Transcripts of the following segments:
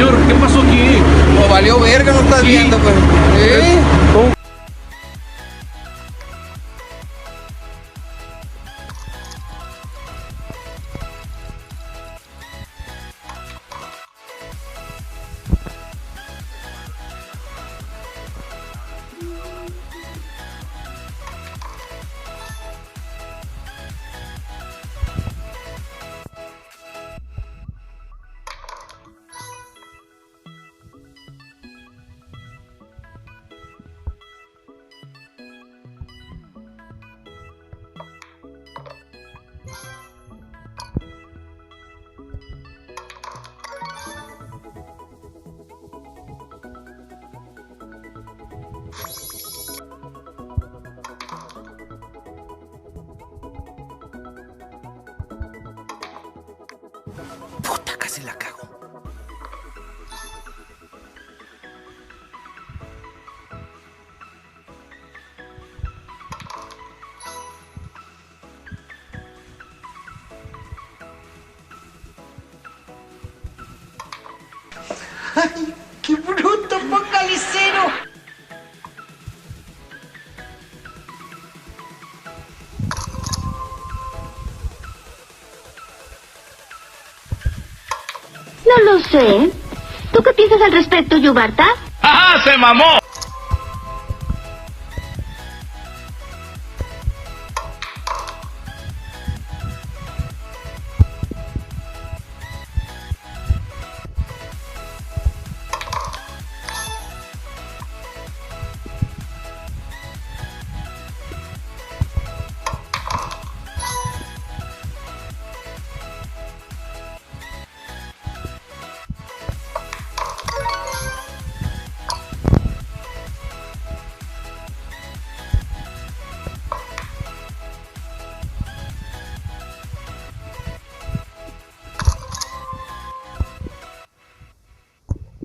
señor, ¿qué pasó aquí? No valió verga, no estás Sí. viendo, pues. ¿Cómo? Puta, casi la cago. ¡Ay, qué bruto, focalicero! No lo sé. ¿Tú qué piensas al respecto, Yubarta? ¡Ajá! ¡Se mamó!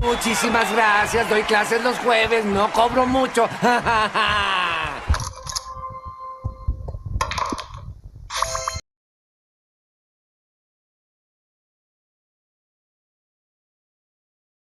Muchísimas gracias, doy clases los jueves, no cobro mucho.